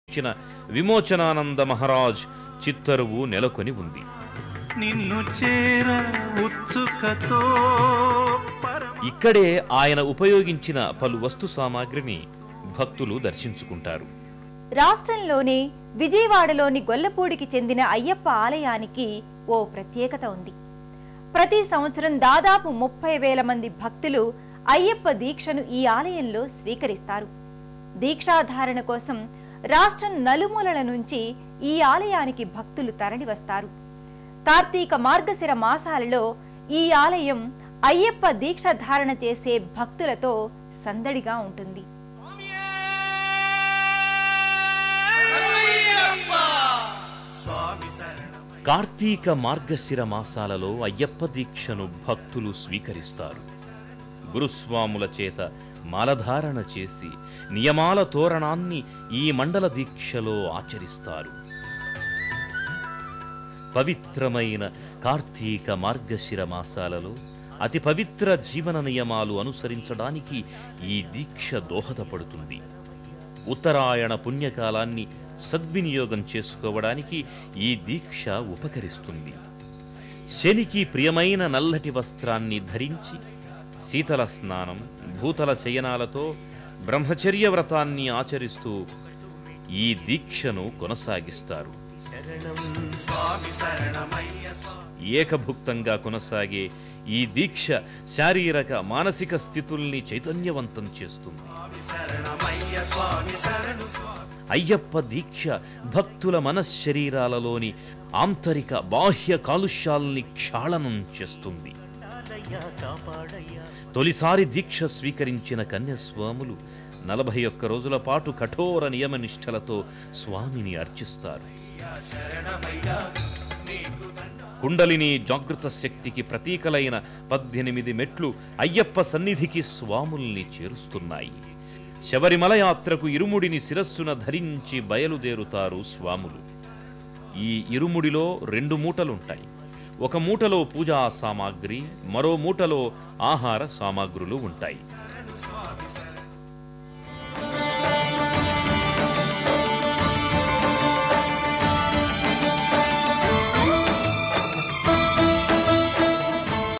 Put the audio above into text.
ఇచ్చిన విమోచనానంద మహారాజ్ చిత్తరువు నెలకొని ఉంది. ఇక్కడే ఆయన ఉపయోగించిన పలు వస్తు సామాగ్రిని భక్తులు దర్శించుకుంటారు. రాష్ట్రంలోనే విజయవాడలోని గొల్లపూడికి చెందిన అయ్యప్ప ఆలయానికి ఓ ప్రత్యేకత ఉంది. ప్రతి సంవత్సరం దాదాపు 30,000 మంది భక్తులు అయ్యప్ప దీక్షను ఈ ఆలయంలో స్వీకరిస్తారు. దీక్షాధారణ కోసం రాష్ట్రం నలుమూలల నుంచి ఈ ఆలయానికి భక్తులు తరలివస్తారు. కార్తీక మార్గశిర మాసాలలో ఈ ఆలయం అయ్యప్ప దీక్షాధారణ చేసే భక్తులతో సందడిగా ఉంటుంది. కార్తీక మార్గశిర మాసాలలో అయ్యప్ప దీక్షను భక్తులు స్వీకరిస్తారు. గురుస్వాముల చేత మాలధారణ చేసి నియమాల తోరణాన్ని ఈ మండల దీక్షలో ఆచరిస్తారు. పవిత్రమైన కార్తీక మార్గశిర మాసాలలో అతి పవిత్ర జీవన నియమాలు అనుసరించడానికి ఈ దీక్ష దోహదపడుతుంది. ఉత్తరాయణ పుణ్యకాలాన్ని సద్వినియోగం చేసుకోవడానికి ఈ దీక్ష ఉపకరిస్తుంది. శనికి ప్రియమైన నల్లటి వస్త్రాన్ని ధరించి శీతల స్నానం, భూతల శయనాలతో బ్రహ్మచర్య వ్రతాన్ని ఆచరిస్తూ ఈ దీక్షను కొనసాగిస్తారు. ఏకభుక్తంగా కొనసాగే ఈ దీక్ష శారీరక మానసిక స్థితుల్ని చైతన్యవంతం చేస్తుంది. అయ్యప్ప దీక్ష భక్తుల మనశ్శరీరాలలోని ఆంతరిక బాహ్య కాలుష్యాల్ని క్షాళనం చేస్తుంది. తొలిసారి దీక్ష స్వీకరించిన కన్యస్వాములు 41 రోజుల పాటు కఠోర నియమనిష్టలతో స్వామిని అర్చిస్తారు. కుండలిని జాగృత శక్తికి ప్రతీకలైన 18 మెట్లు అయ్యప్ప సన్నిధికి స్వాముల్ని చేరుస్తున్నాయి. శబరిమల యాత్రకు ఇరుముడిని శిరస్సున ధరించి బయలుదేరుతారు స్వాములు. ఈ ఇరుముడిలో 2 మూటలుంటాయి. ఒక మూటలో పూజా సామాగ్రి, మరో మూటలో ఆహార సామాగ్రులు ఉంటాయి.